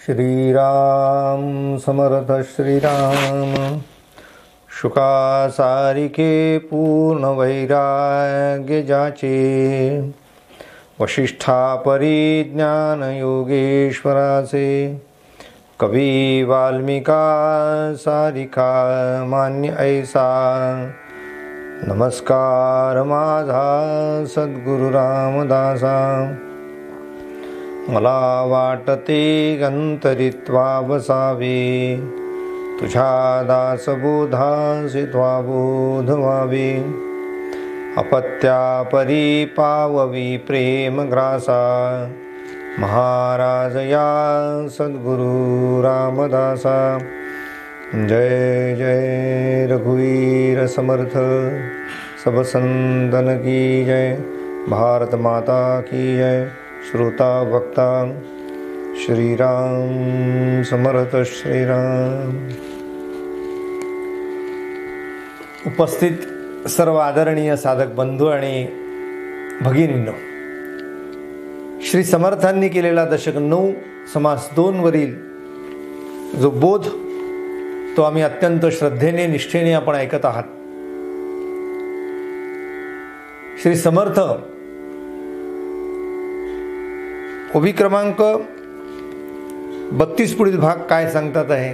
श्रीराम समर्थ श्रीराम। शुका सारिके पूर्ण वैराग्य जाचे, वशिष्ठा परिज्ञान योगेश्वराचे, कवी वाल्मिका सारिका मान्य ऐसा। नमस्कार माझा सद्गुरु रामदासा, मला वाटते गंतरित्वा बसावे, तुझ्या दासबोधासी त्वा बोध व्हावे। अपत्या परी पाववी प्रेम ग्रासा, महाराज या सद्गुरु रामदासा। जय जय रघुवीर समर्थ, सब संतन की जय। भारत माता की जय। श्रोता वक्ता श्रीराम समर्थ श्रीराम। उपस्थित सर्व आदरणीय साधक बंधू आणि भगिनींनो, श्री समर्थांनी केलेला दशक 9 समास 2 वरील जो बोध तो आम्ही अत्यंत श्रद्धेने निष्ठेने आपण ऐकत आहात। श्री समर्थ ओवी क्रमांक 32 पुढील भाग काय सांगतात आहे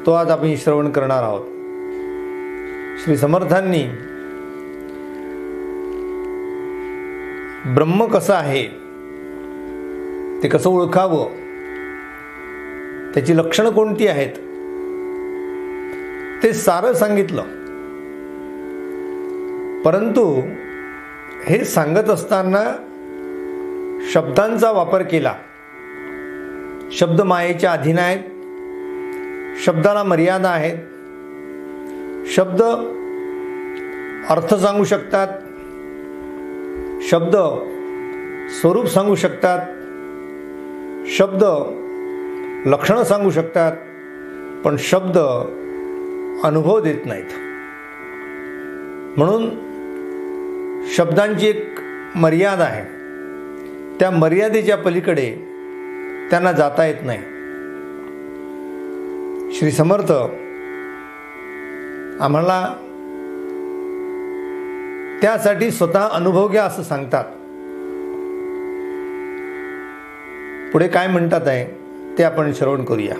तो आज आपण श्रवण करणार आहोत। श्री समर्थांनी ब्रह्म कसं आहे, ते कसं ओळखावं, त्याची लक्षणं कोणती आहेत ते सारं सांगितलं। परंतु हे सांगत असताना शब्दांचा वापर केला। शब्द मायेच्या अधीन आहेत, शब्दाला मर्यादा आहेत। शब्द अर्थ सांगू शकतात, शब्द स्वरूप सांगू शकतात, शब्द लक्षणं सांगू शकतात, पण शब्द अनुभव देत नाहीत। म्हणून शब्दांची एक मर्यादा आहे, त्या मर्यादेच्या पलीकडे त्यांना जाता येत नाही। श्री समर्थ आम्हाला त्यासाठी स्वतः अनुभव घ्या असं सांगतात। पुढे काय म्हणतात आहे ते आपण श्रवण करूया।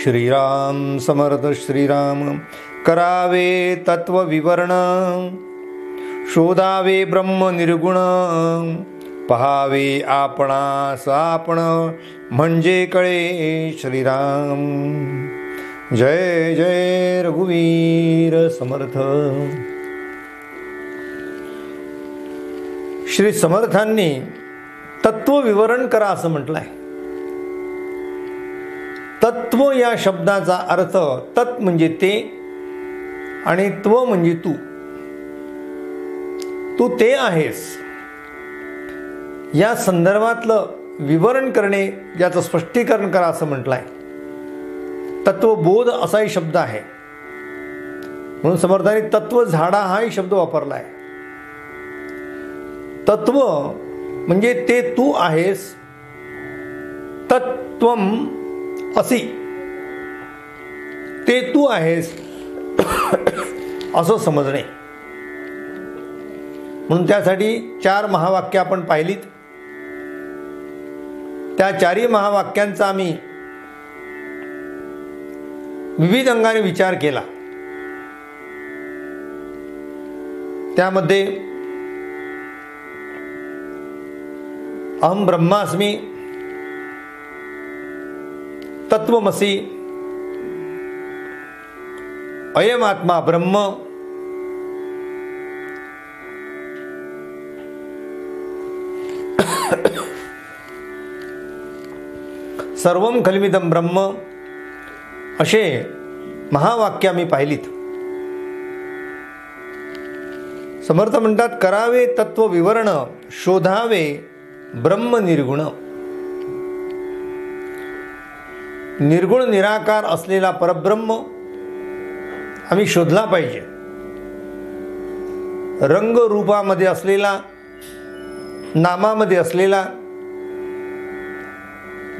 श्रीराम समर्थ श्रीराम। करावे तत्व विवरण, शोधावे ब्रह्म निर्गुण, पहावे आपणास आपण, म्हणजे कळे श्रीराम। जय जय रघुवीर समर्थ। श्री समर्थांनी तत्व विवरण करा असं म्हटलंय। तत्व या शब्दाचा अर्थ तत् म्हणजे ते आणि त्व म्हणजे तू। तू ते आहेस या संदर्भातलं विवरण करणे, याचं स्पष्टीकरण करा असं म्हटलंय। तत्वबोध असाही शब्द आहे, म्हणून समर्थांनी तत्व झाडा हाही शब्द वापरलाय। तत्व म्हणजे ते तू आहेस, तत्त्वम असी, ते तू आहेस असं समजणे। म्हणून त्यासाठी 4 महावाक्य आपण पाहिलीत। त्या 4ही महावाक्यांचा आम्ही विविध अंगाने विचार केला। त्यामध्ये अहम ब्रह्मास्मी, तत्वमसी, अयम आत्मा ब्रह्म, सर्वम खल्विदम ब्रह्म असे महावाक्य आम्ही पाहिलीत। समर्थ म्हणतात करावे तत्व विवरण, शोधावे ब्रह्म निर्गुण। निर्गुण निराकार असलेला परब्रह्म आम्ही शोधला पाहिजे। रंग रूपामध्ये असलेला, नामामध्ये असलेला,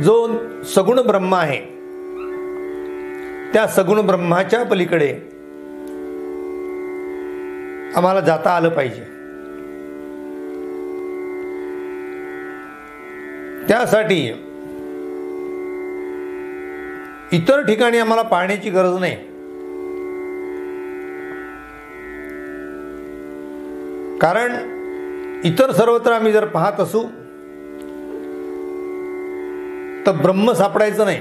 जो सगुण ब्रह्म आहे त्या सगुण ब्रह्माच्या पलीकडे आम्हाला जाता आलं पाहिजे. त्यासाठी इतर ठिकाणी आम्हाला पाहण्याची गरज नाही. कारण इतर सर्वत्र आम्ही जर पाहत असू तर ब्रह्म सापडायचं नाही.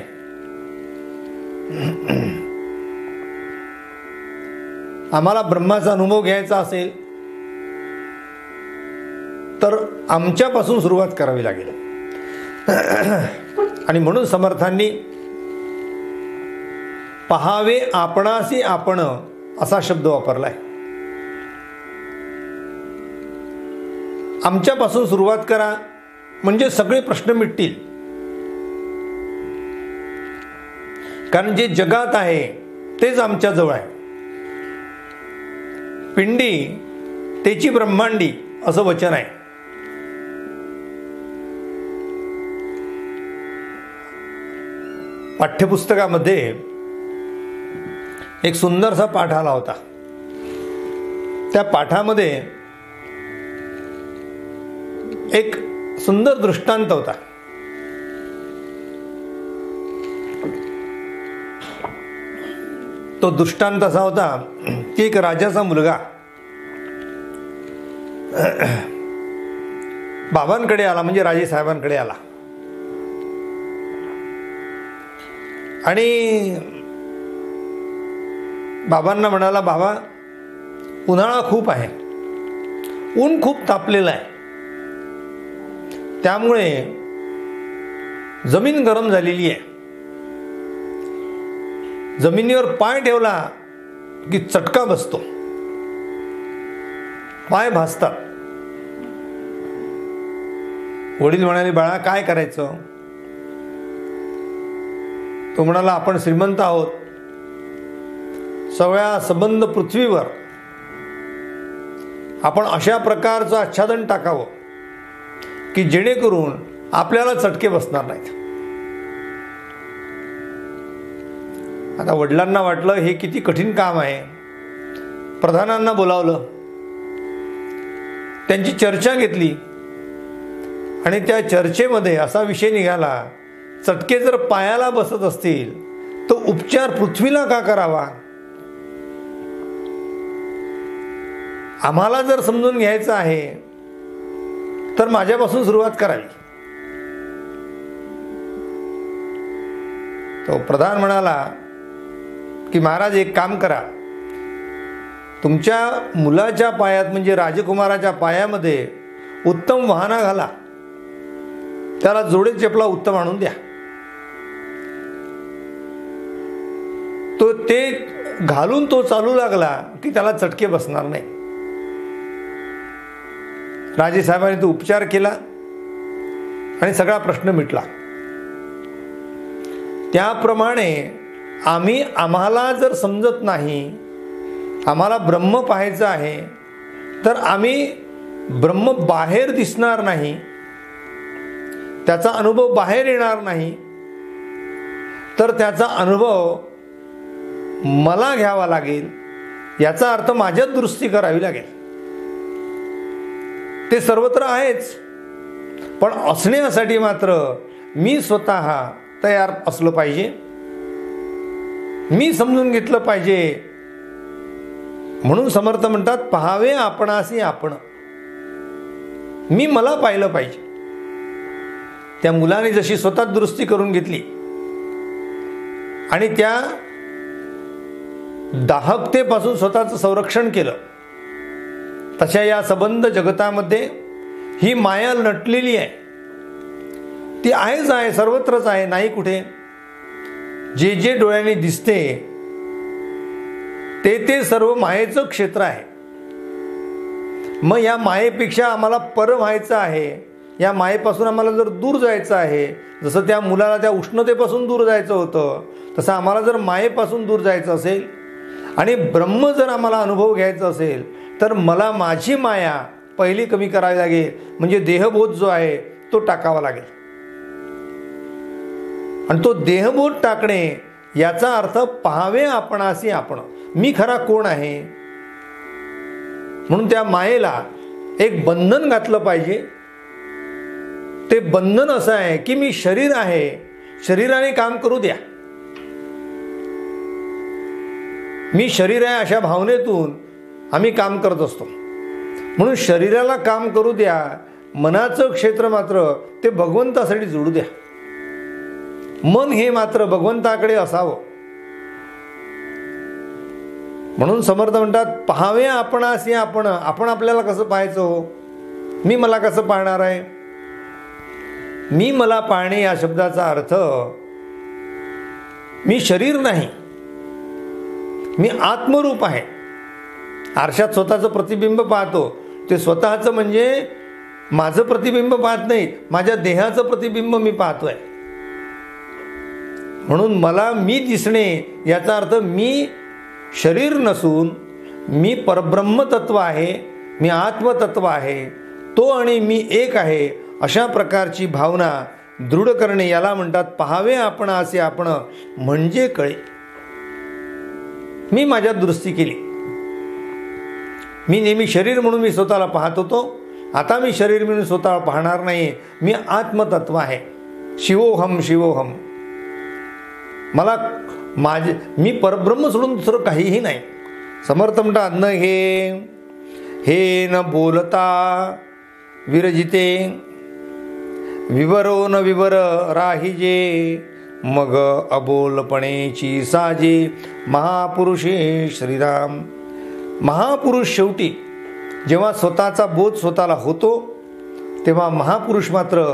आम्हाला ब्रह्माचा अनुभव घ्यायचा असेल तर आमच्यापासून सुरुवात करावी लागेल. आणि म्हणून समर्थांनी पहावे आपणासी आपण असा शब्द वापरलाय. आमच्यापासून सुरुवात करा म्हणजे सगळे प्रश्न मिटतील. कारण जे जगात आहे तेच आमच्या जवळ आहे. पिंडी तेची ब्रह्मांडी असं वचन आहे. पाठ्यपुस्तकामध्ये एक सुंदरसा पाठ आला होता. त्या पाठामध्ये एक सुंदर दृष्टांत होता. तो दृष्टांत असा होता की एक राजाचा मुलगा बाबांकडे आला, म्हणजे राजे साहेबांकडे आला आणि बाबांना म्हणाला, बाबा उन्हाळा खूप आहे, ऊन खूप तापलेलं आहे, त्यामुळे जमीन गरम झालेली आहे. जमिनीवर पाय ठेवला की चटका बसतो, पाय भाजतात. वडील म्हणाले, बाळा काय करायचं? तो म्हणाला, आपण श्रीमंत आहोत, सगळ्या संबंध पृथ्वीवर आपण अशा प्रकारचं आच्छादन टाकावं की जेणेकरून आपल्याला चटके बसणार नाहीत. आता वडिलांना वाटलं हे किती कठीण काम आहे. प्रधानांना बोलावलं, त्यांची चर्चा घेतली आणि त्या चर्चेमध्ये असा विषय निघाला, चटके जर पायाला बसत असतील तर उपचार पृथ्वीला का करावा? आम्हाला जर समजून घ्यायचं आहे तर माझ्यापासून सुरुवात करावी. तो प्रधान म्हणाला की महाराज एक काम करा, तुमच्या मुलाच्या पायात म्हणजे राजकुमाराच्या पायामध्ये उत्तम वाहना घाला, त्याला जोडे चपला उत्तम आणून द्या. तो ते घालून तो चालू लागला की त्याला चटके बसणार नाही. राजेसाहेबांनी तो उपचार केला आणि सगळा प्रश्न मिटला. त्याप्रमाणे आम्हाला जर समजत नाही, आम्हाला ब्रह्म पाहायचं आहे, तर आम्ही ब्रह्म बाहेर दिसणार नाही, त्याचा अनुभव बाहेर येणार नाही, तर त्याचा अनुभव मला घ्यावा लागेल. याचा अर्थ माझ्यात दुरुस्ती करावी लागेल. ते सर्वत्र आहेच, पण असण्यासाठी मात्र मी स्वतः तयार असलं पाहिजे, मी समजून घेतलं पाहिजे. म्हणून समर्थ म्हणतात, पहावे आपणासी आपण. मी मला पाहिलं पाहिजे. त्या मुलाने जशी स्वतः दुरुस्ती करून घेतली आणि त्या दाहकतेपासून स्वतःचं संरक्षण केलं, तशा या संबंध जगतामध्ये ही माया नटलेली आहे. ती आहेच आहे, सर्वत्रच आहे, नाही कुठे. जे जे डोळ्यांनी दिसते ते सर्व मायेचं क्षेत्र आहे. मग या मायेपेक्षा आम्हाला पर व्हायचं आहे, या मायेपासून आम्हाला जर दूर जायचं आहे, जसं त्या मुलाला त्या उष्णतेपासून दूर जायचं होतं, तसं आम्हाला जर मायेपासून दूर जायचं असेल आणि ब्रह्म जर आम्हाला अनुभव घ्यायचा असेल, तर मला माझी माया पहिली कमी करावी लागेल. म्हणजे देहबोध जो आहे तो टाकावा लागेल. आणि तो देहबोध टाकणे याचा अर्थ पाहावे आपणासी आपण, मी खरा कोण आहे. म्हणून त्या मायेला एक बंधन घातलं पाहिजे. ते बंधन असं आहे की मी शरीर आहे, शरीराने काम करू द्या. मी शरीर आहे अशा भावनेतून आम्ही काम करत असतो. म्हणून शरीराला काम करू द्या, मनाचं क्षेत्र मात्र ते भगवंतासाठी जोडू द्या. मन हे मात्र भगवंताकडे असावं. म्हणून समर्थ म्हणतात पाहावे आपणासी आपण. आपण आपल्याला कसं पाहायचं हो? मी मला कसं पाहणार आहे? मी मला पाहणे या शब्दाचा अर्थ मी शरीर नाही, मी आत्मरूप आहे. आरशात स्वतःचं प्रतिबिंब पाहतो, ते स्वतःचं म्हणजे माझं प्रतिबिंब पाहत नाही, माझ्या देहाचं प्रतिबिंब मी पाहतोय. म्हणून मला मी दिसणे याचा अर्थ मी शरीर नसून मी परब्रह्म तत्व आहे, मी आत्मतत्व आहे, तो आणि मी एक आहे. अशा प्रकारची भावना दृढ करणे याला म्हणतात पाहावे आपणासी आपण. म्हणजे कळे मी माझ्यात दुरुस्ती केली. मी नेहमी शरीर म्हणून मी स्वतःला पाहत होतो, आता मी शरीर म्हणून स्वतःला पाहणार नाही, मी आत्मतत्व आहे. शिवोहम शिवोहम. मला मी परब्रह्म सोडून दुसरं काहीही नाही. समर्थ म्हणतात न हे न बोलता विरजिते, विवरो न विवर राहिजे, मग अबोलपणेची साजे, महापुरुषे श्रीराम. महापुरुष शेवटी जेव्हा स्वतःचा बोध स्वतःला होतो तेव्हा महापुरुष मात्र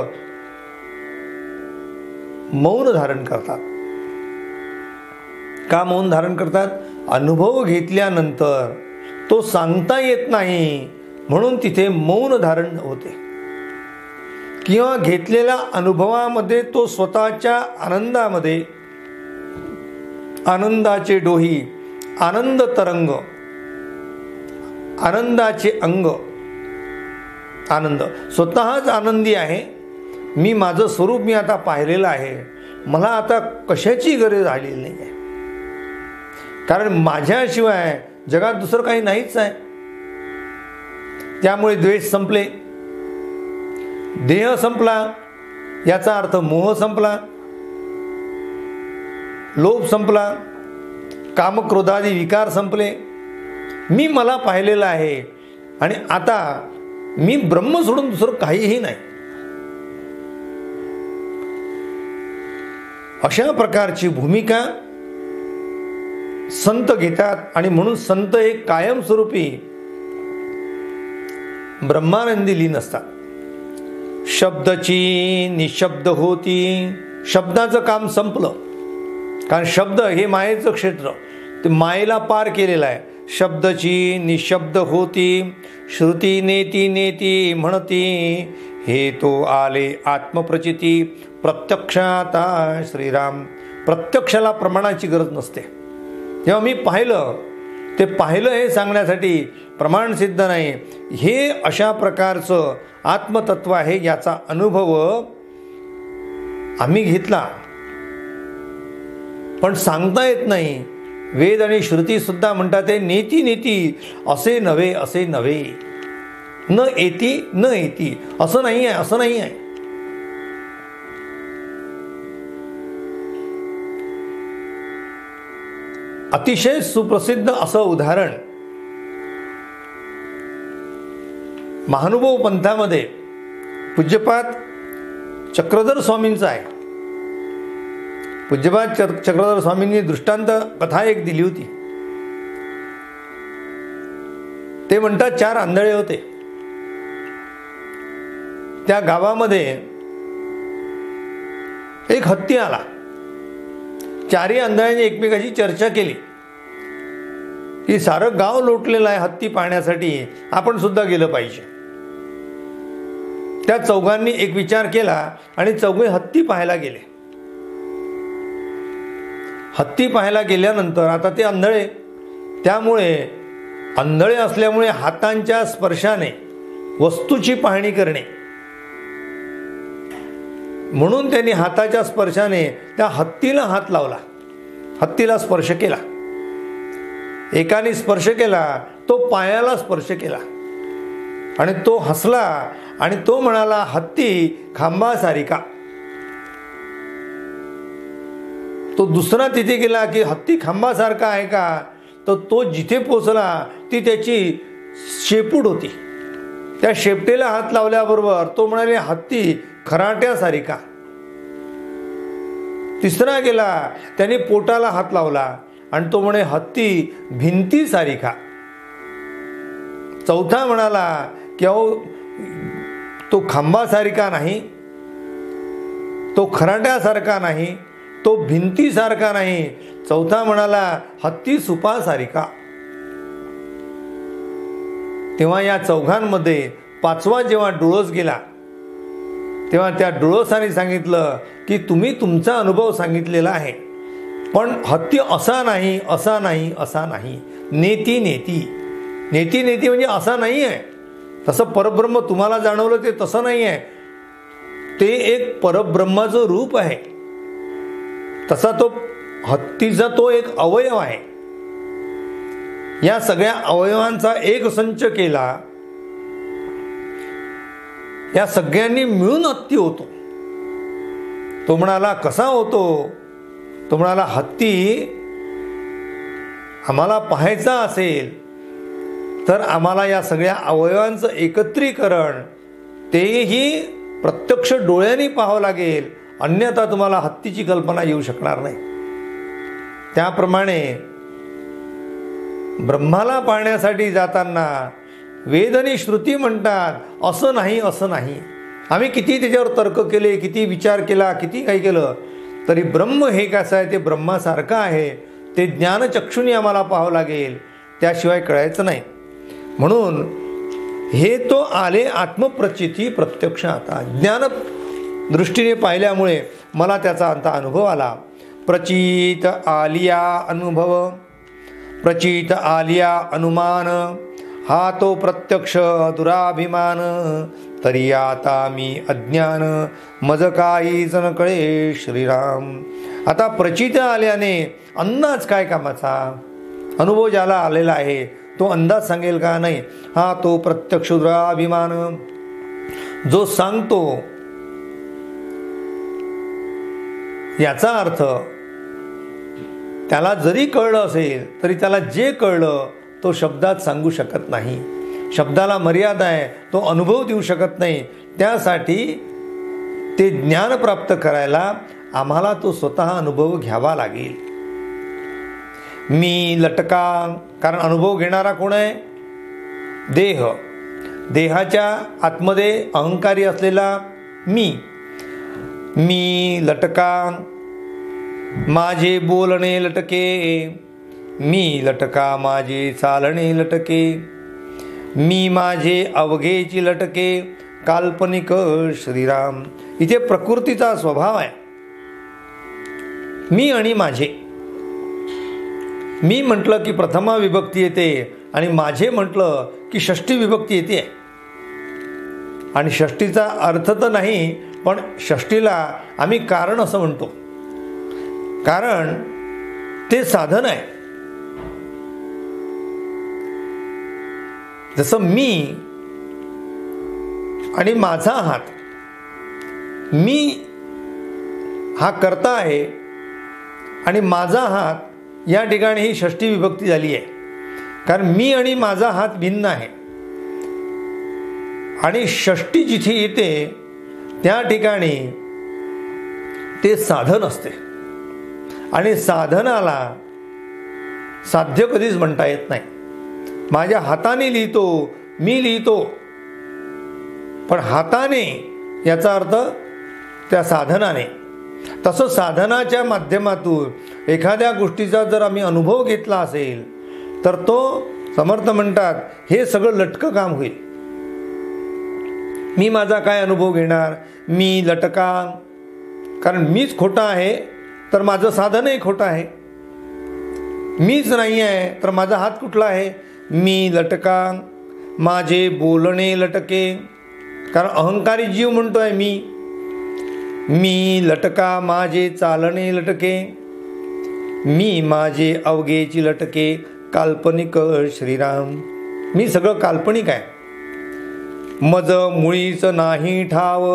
मौन धारण करतात. का मौन धारण करतात? अनुभव घेतल्यानंतर तो सांगता येत नाही म्हणून तिथे मौन धारण होते. किंवा घेतलेल्या अनुभवामध्ये तो स्वतःच्या आनंदामध्ये, आनंदाचे डोही, आनंद तरंग, आनंदाचे अंग, आनंद स्वतःच आनंदी आहे. मी माझं स्वरूप मी आता पाहिलेलं आहे, मला आता कशाची गरज आलेली नाही आहे, कारण माझ्याशिवाय जगात दुसरं काही नाहीच आहे. त्यामुळे द्वेष संपले, देह संपला, याचा अर्थ मोह संपला, लोभ संपला, कामक्रोधादी विकार संपले. मी मला पाहिलेलं आहे आणि आता मी ब्रह्म सोडून दुसरं काहीही नाही. अशा प्रकारची भूमिका संत घेतात आणि म्हणून संत हे कायमस्वरूपी ब्रह्मानंदी लीन असतात. शब्दची निशब्द होती. शब्दाचं काम संपलं, कारण शब्द हे मायेचं क्षेत्र, ते मायेला पार केलेलं आहे. शब्दची निशब्द होती, श्रुती नेती नेती म्हणती, हे तो आले आत्मप्रचिती, प्रत्यक्षात श्रीराम. प्रत्यक्षाला प्रमाणाची गरज नसते. जेव्हा मी पाहिलं, ते पाहिलं हे सांगण्यासाठी प्रमाण सिद्ध नाही. हे अशा प्रकारचं आत्मतत्व आहे, याचा अनुभव आम्ही घेतला, पण सांगता येत नाही. वेद आणि श्रुती सुद्धा म्हणतात ते नेती नेती, असे नव्हे, असे नव्हे, न येती न येती, असं नाही आहे, असं नाही आहे. अतिशय सुप्रसिद्ध असं उदाहरण महानुभव पंथामध्ये पूज्यपाद चक्रधर स्वामींचं आहे. पूज्यपाद चक्रधर स्वामींनी दृष्टांत कथा एक दिली होती. ते म्हणतात 4 आंधळे होते. त्या गावामध्ये एक हत्ती आला. 4ही आंधळ्यांनी एकमेकाशी चर्चा केली की सारं गाव लोटलेलं आहे हत्ती पाहण्यासाठी, आपण सुद्धा गेलं पाहिजे. त्या चौघांनी एक विचार केला आणि चौघे हत्ती पाहायला गेले. हत्ती पाहायला गेल्यानंतर आता ते आंधळे, त्यामुळे आंधळे असल्यामुळे हातांच्या स्पर्शाने वस्तूची पाहणी करणे म्हणून त्यांनी हाताच्या स्पर्शाने त्या हत्तीला हात लावला, हत्तीला स्पर्श केला. एकाने स्पर्श केला, तो पायाला स्पर्श केला आणि तो हसला आणि तो म्हणाला, हत्ती खांबासारिका. तो दुसरा तिथे गेला की हत्ती खांबासारखा आहे का, तर तो जिथे पोचला ती त्याची शेपूट होती. त्या शेपटेला हात लावल्याबरोबर तो म्हणाले, हत्ती खराट्यासारिका. तिसरा गेला, त्याने पोटाला हात लावला आणि तो म्हणे, हत्ती भिंतीसारिका. चौथा म्हणाला की अहो तो खांबासारखा नाही, तो खराट्यासारखा नाही, तो भिंतीसारखा नाही. चौथा म्हणाला, हत्ती सुपासारिका. तेव्हा या चौघांमध्ये पाचवा जेव्हा डुळस गेला तेव्हा त्या डुळसाने सांगितलं की तुम्ही तुमचा अनुभव सांगितलेला आहे, पण हत्ती असा नाही, असा नाही, असा नाही. नेती नेती, नेती नेती म्हणजे असा नाही आहे. तसं परब्रह्म तुम्हाला जाणवलं ते तसं नाही आहे, ते एक परब्रह्माचं रूप आहे. तसा तो हत्तीचा तो एक अवयव आहे. या सगळ्या अवयवांचा एक संच केला, या सगळ्यांनी मिळून हत्ती होतो. तो म्हणाला, कसा होतो? तो म्हणाला, हत्ती आम्हाला पाहायचा असेल तर आम्हाला या सगळ्या अवयवांचं एकत्रीकरण तेही प्रत्यक्ष डोळ्यांनी पाहावं लागेल, अन्यथा तुम्हाला हत्तीची कल्पना येऊ शकणार नाही. त्याप्रमाणे ब्रह्माला पाहण्यासाठी जाताना वेद आणि श्रुती म्हणतात, असं नाही, असं नाही. आम्ही किती त्याच्यावर तर्क केले, किती विचार केला, किती काही केलं, तरी ब्रह्म हे कसं आहे, ते ब्रह्मासारखं आहे, ते ज्ञानचक्षुनी आम्हाला पाहावं लागेल, त्याशिवाय कळायचं नाही. म्हणून हे तो आले आत्मप्रचिती प्रत्यक्ष. आता ज्ञान दृष्टीने पाहिल्यामुळे मला त्याचा आता अनुभव आला. प्रचित आलिया अनुभव, प्रचित आलिया अनुमान, हा तो प्रत्यक्ष दुराभिमान. तरी आता मी अज्ञान, मज काहीच न कळे श्रीराम. आता प्रचित आल्याने अंदाज काय कामाचा? अनुभव ज्याला आलेला आहे तो अंदाज सांगेल का? नाही. हा तो प्रत्यक्ष दुराभिमान, जो सांगतो याचा अर्थ त्याला जरी कळलं असेल तरी त्याला जे कळलं तो शब्दात सांगू शकत नाही. शब्दाला मर्यादा आहे, तो अनुभव देऊ शकत नाही. त्यासाठी ते ज्ञान प्राप्त करायला आम्हाला तो स्वतः अनुभव घ्यावा लागेल. मी लटका, कारण अनुभव घेणारा कोण आहे? देह. देहाच्या आतमध्ये अहंकारी असलेला मी. मी लटका, माझे बोलणे लटके, मी लटका माझे चालणे लटके, मी माझे अवघेची लटके, काल्पनिक श्रीराम. इथे प्रकृतीचा स्वभाव आहे, मी आणि माझे. मी म्हटलं की प्रथमा विभक्ती येते आणि माझे म्हटलं की षष्ठी विभक्ती येते. आणि षष्ठीचा अर्थ तर नाही, पण षष्ठीला आम्ही कारण असं म्हणतो, कारण ते साधन आहे. जसं मी आणि माझा हात, मी हा कर्ता आहे आणि माझा हात, या ठिकाणी ही षष्ठी विभक्ती झाली आहे, कारण मी आणि माझा हात भिन्न आहे. आणि षष्ठी जिथे येते त्या ठिकाणी ते साधन असते आणि साधनाला साध्य कधीच म्हणता येत नाही. माझ्या हाताने लिहितो, मी लिहितो, पण हाताने याचा अर्थ त्या साधनाने. तसं साधनाच्या माध्यमातून एखाद्या गोष्टीचा जर आम्ही अनुभव घेतला असेल तर तो समर्थ म्हणतात हे सगळं लटकं काम होईल. मी माझा काय अनुभव घेणार? मी लटका, कारण मीच खोटा आहे तर माझं साधनही खोटं आहे. मीच नाही आहे तर माझा हात कुठला आहे? मी लटका, माझे बोलणे लटके, कारण अहंकारी जीव म्हणतोय मी. मी लटका माझे चालणे लटके, मी माझे अवघेची लटके काल्पनिक श्रीराम. मी सगळं काल्पनिक आहे. मज मुळीच नाही ठाव,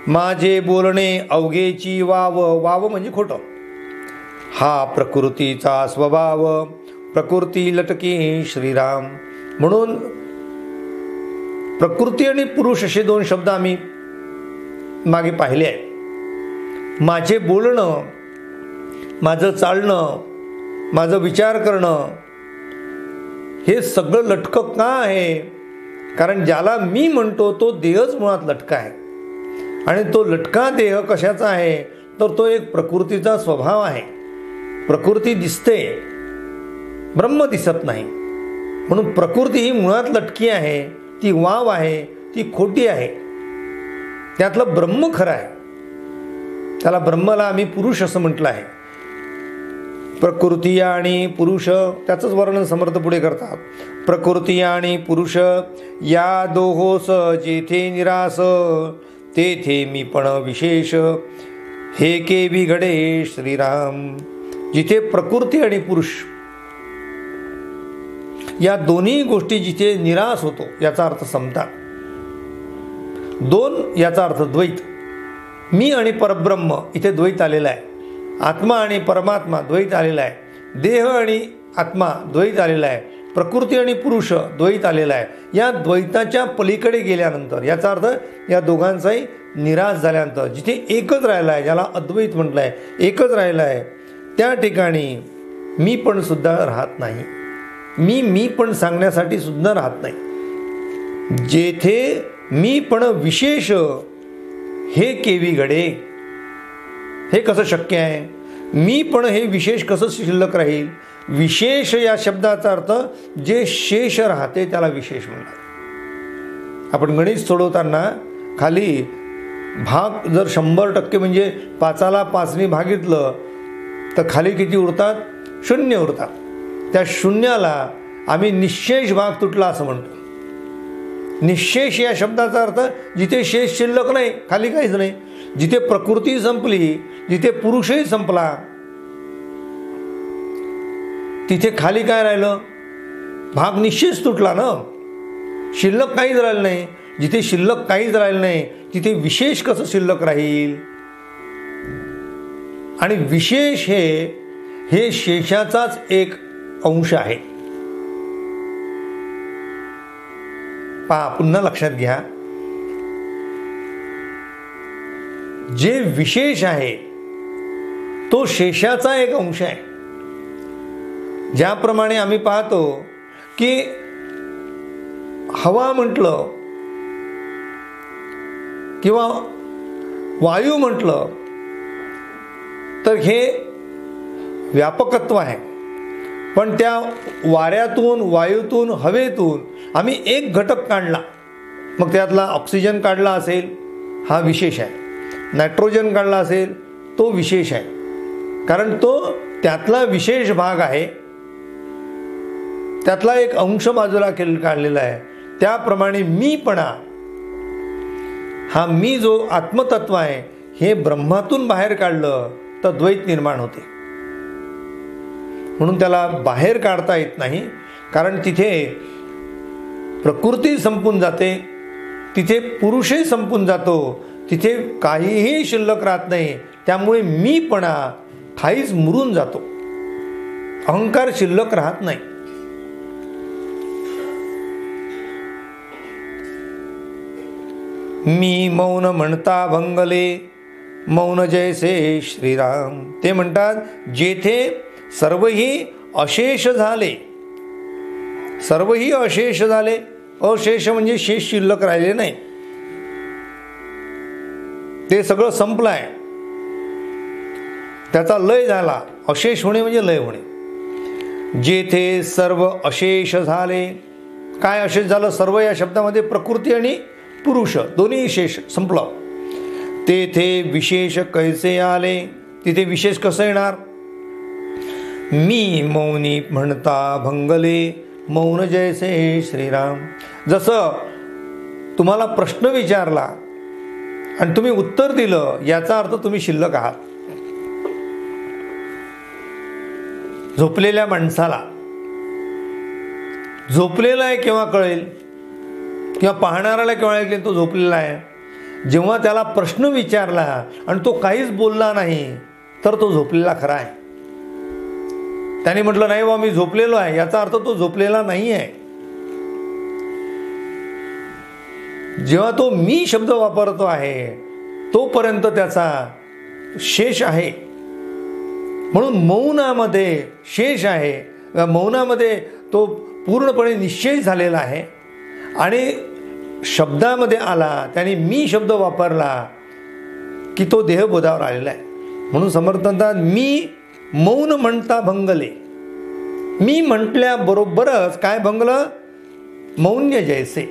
माझे बोलणे अवघेची वाव. वाव म्हणजे खोटं. हा प्रकृतीचा स्वभाव, प्रकृती लटकी श्रीराम. म्हणून प्रकृती आणि पुरुष असे दोन शब्द आम्ही मागे पाहिले आहे. माझे बोलणं, माझं चालणं, माझं विचार करणं हे सगळं लटकं का आहे? कारण ज्याला मी म्हणतो तो देहच मुळात लटका आहे. आणि तो लटका देह कशाचा आहे? तर तो एक प्रकृतीचा स्वभाव आहे. प्रकृती दिसते, ब्रह्म दिसत नाही. म्हणून प्रकृती ही मुळात लटकी आहे, ती वाव आहे, ती खोटी आहे. त्यातलं ब्रह्म खरं आहे. त्याला ब्रह्मला आम्ही पुरुष असं म्हटलं आहे. प्रकृती आणि पुरुष त्याचंच वर्णन समर्थ पुढे करतात. प्रकृती आणि पुरुष या दोहोस जेथे निरास, तेथे मी पण विशेष हे केवी घडे श्रीराम. जिथे प्रकृती आणि पुरुष या दोन्ही गोष्टी जिथे निराश होतो याचा अर्थ समता. दोन याचा अर्थ द्वैत. मी आणि परब्रह्म इथे द्वैत आलेला आहे. आत्मा आणि परमात्मा द्वैत आलेला आहे. देह आणि आत्मा द्वैत आलेला आहे. प्रकृती आणि पुरुष द्वैत आलेला आहे. या द्वैताच्या पलीकडे गेल्यानंतर याचा अर्थ या दोघांचाही निराश झाल्यानंतर जिथे एकच राहिला आहे, ज्याला अद्वैत म्हटलं आहे, एकच राहिला आहे, त्या ठिकाणी मी पण सुद्धा राहत नाही. मी पण सांगण्यासाठी सुद्धा राहत नाही. जेथे मी पण विशेष हे केवी घडे. हे कसं शक्य आहे? मी पण हे विशेष कसं शिल्लक राहील? विशेष या शब्दाचा अर्थ जे शेष राहते त्याला विशेष म्हणतात. आपण गणित सोडवताना खाली भाग जर 100% म्हणजे 5ला 5ने भागितलं तर खाली किती उरतात? 0 उरतात. त्या शून्याला आम्ही निःशेष भाग तुटला असं म्हणतो. निःशेष या शब्दाचा अर्थ जिथे शेष शिल्लक नाही, खाली काहीच नाही. जिथे प्रकृती संपली, जिथे पुरुषही संपला, तिथे खाली काय राहिलं? भाग निश्चयच तुटला ना. शिल्लक काहीच राहिलं नाही. जिथे शिल्लक काहीच राहिलं नाही तिथे विशेष कसं शिल्लक राहील? आणि विशेष हे शेषाचाच एक अंश आहे. पहा, पुन्हा लक्षात घ्या, जे विशेष आहे तो शेषाचा एक अंश आहे. ज्याप्रमाणे आम्ही पाहतो की हवा म्हटलं किंवा वायू म्हटलं तर हे व्यापकत्व आहे. पण त्या वाऱ्यातून, वायूतून, हवेतून आम्ही एक घटक काढला, मग त्यातला ऑक्सिजन काढला असेल, हा विशेष आहे. नायट्रोजन काढला असेल, तो विशेष आहे. कारण तो त्यातला विशेष भाग आहे, त्यातला एक अंश बाजूला काढलेला आहे. त्याप्रमाणे मीपणा, हा मी जो आत्मतत्व आहे हे ब्रह्मातून बाहेर काढलं तर द्वैत निर्माण होते. म्हणून त्याला बाहेर काढता येत नाही. कारण तिथे प्रकृती संपून जाते, तिथे पुरुषही संपून जातो, तिथे काहीही शिल्लक राहत नाही. त्यामुळे मीपणा ठाईच मुरून जातो, अहंकार शिल्लक राहत नाही. मी मौन म्हणता भंगले, मौन जैसे श्रीराम. ते म्हणतात जेथे सर्वही अशेष झाले, सर्वही अशेष झाले. अशेष म्हणजे शेष शिल्लक राहिले नाही, ते सगळं संपलं आहे, त्याचा लय झाला. अशेष होणे म्हणजे लय होणे. जेथे सर्व अशेष झाले. काय अशेष झालं? सर्व या शब्दामध्ये प्रकृती आणि पुरुष दोन्ही शेष संपलं. तेथे विशेष कैसे आले? तिथे विशेष कसं येणार? मी मौनी म्हणता भंगले, मौन जैसे श्रीराम. जसं तुम्हाला प्रश्न विचारला आणि तुम्ही उत्तर दिलं याचा अर्थ तुम्ही शिल्लक आहात. झोपलेल्या माणसाला झोपलेला आहे केव्हा कळेल, किंवा पाहणाऱ्याला केव्हा कळेल तो झोपलेला आहे? जेव्हा त्याला प्रश्न विचारला आणि तो काहीच बोलला नाही तर तो झोपलेला खरा आहे. त्याने म्हटलं नाही बा मी झोपलेलो आहे, याचा अर्थ तो झोपलेला नाही आहे. जेव्हा तो मी शब्द वापरतो आहे तोपर्यंत त्याचा शेष आहे. म्हणून मौनामध्ये शेष आहे, मौनामध्ये तो पूर्णपणे निश्चय झालेला आहे. आणि शब्दामध्ये आला, त्याने मी शब्द वापरला की तो देहबोधावर आलेला आहे. म्हणून समर्थ म्हणतात मी मौन म्हणता भंगले. मी म्हटल्याबरोबरच काय भंगलं? मौन्य जैसे.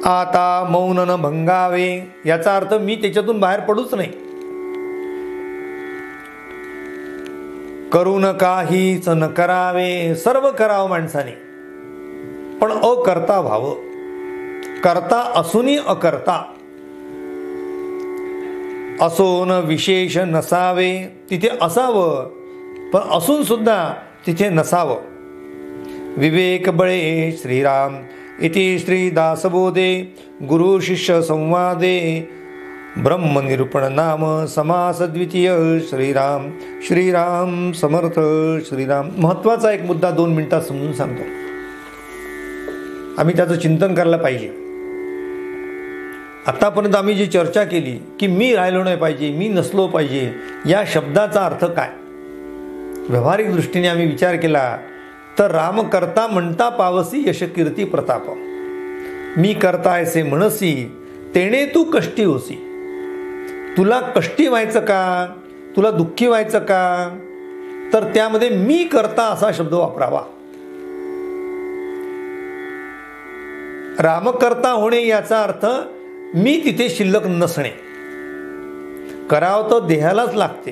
आता मौन न भंगावे, याचा अर्थ मी त्याच्यातून बाहेर पडूच नाही. करू न काहीच न करावे, सर्व करावं माणसाने पण अकर्ता व्हावं. करता असूनही अकर्ता. असो न विशेष नसावे, तिथे असावं पण असून सुद्धा तिथे नसावं. विवेक बळे श्रीराम इति श्री दासबोधे गुरु शिष्य संवादे ब्रह्मनिरूपण नाम समास द्वितीय. श्रीराम श्रीराम समर्थ श्रीराम. महत्वाचा एक मुद्दा 2 मिनिटात समजून सांगतो. आम्ही त्याचं चिंतन करायला पाहिजे. आतापर्यंत आम्ही जी चर्चा केली की मी राहिलो नाही पाहिजे, मी नसलो पाहिजे, या शब्दाचा अर्थ काय? व्यावहारिक दृष्टीने आम्ही विचार केला तर राम करता म्हणता पावसी यश कीर्ती प्रताप. मी करता ऐसे म्हणसी तेणे तू कष्टी होसी. तुला कष्टी व्हायचं का? तुला दुःखी व्हायचं का? तर त्यामध्ये मी करता असा शब्द वापरावा. रामकर्ता होणे याचा अर्थ मी तिथे शिल्लक नसणे. करावं तर देहालाच लागते.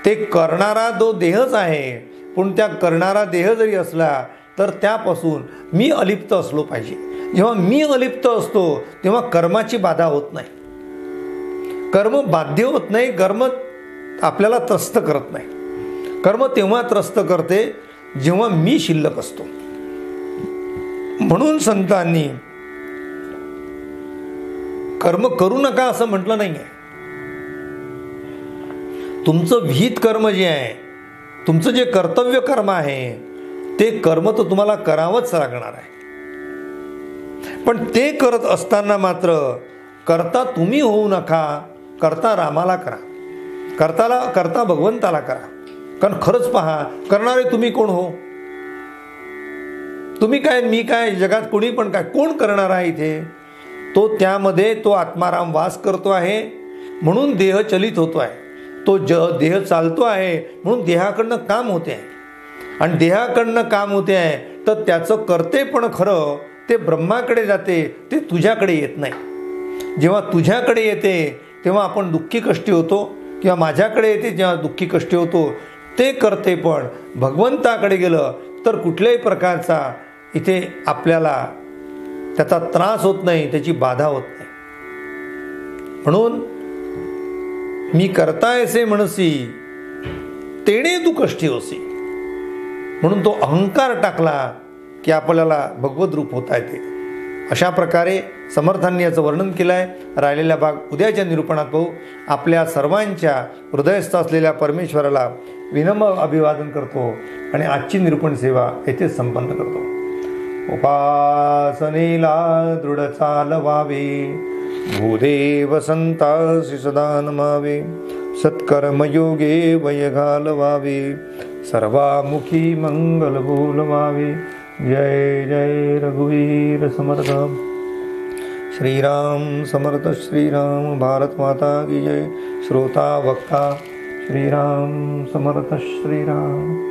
ते करणारा जो देहच आहे, पण त्या करणारा देह जरी असला तर त्यापासून मी अलिप्त असलो पाहिजे. जेव्हा मी अलिप्त असतो तेव्हा कर्माची बाधा होत नाही, कर्म बाध्य होत नाही, कर्म आपल्याला त्रस्त करत नाही. कर्म तेव्हा त्रस्त करते जेव्हा मी शिल्लक असतो. म्हणून संतांनी कर्म करू नका असं म्हटलं नाही आहे. तुमचं विहित कर्म जे आहे, तुमचं जे कर्तव्य कर्म आहे ते कर्म तर तुम्हाला करावंच लागणार आहे. पण ते करत असताना मात्र करता तुम्ही होऊ नका, करता रामाला करा, करता भगवंताला करा. कारण खरंच पहा, करणारे तुम्ही कोण हो? तुम्ही काय, मी काय, जगात कोणी पण काय, कोण करणार आहे इथे? तो त्यामध्ये तो आत्माराम वास करतो आहे म्हणून देह चलित होतो आहे. तो देह चालतो आहे म्हणून देहाकडनं काम होते आहे. आणि देहाकडनं काम होते आहे तर त्याचं करते पण खरं ते ब्रह्माकडे जाते, ते तुझ्याकडे येत नाही. जेव्हा तुझ्याकडे येते तेव्हा आपण दुःखी कष्टी होतो, किंवा माझ्याकडे येते जेव्हा दुःखी कष्टी होतो. ते करते पण भगवंताकडे गेलं तर कुठल्याही प्रकारचा इथे आपल्याला त्याचा त्रास होत नाही, त्याची बाधा होत नाही. म्हणून मी करता ऐसे म्हणसी तेणे तू कष्टी होसी. म्हणून तो अहंकार टाकला की आपल्याला भगवत रूप होता येते. अशा प्रकारे समर्थांनी याचं वर्णन केलं आहे. राहिलेला भाग उद्याच्या निरूपणात पाहू. आपल्या सर्वांच्या हृदयस्थ असलेल्या परमेश्वराला विनम्र अभिवादन करतो आणि आजची निरूपण सेवा येथेच संपन्न करतो. उपासनेला दृढ चालवावे, भूदेव संतासी सदा नमावे, सत्कर्मयोगे वय घालवावे, सर्वामुखी मंगल बोलवावे. जय जय रघुवीर समर्थ. श्रीराम समर्थ श्रीराम. भारत माता की जय. श्रोता वक्ता श्रीराम समर्थ श्रीराम.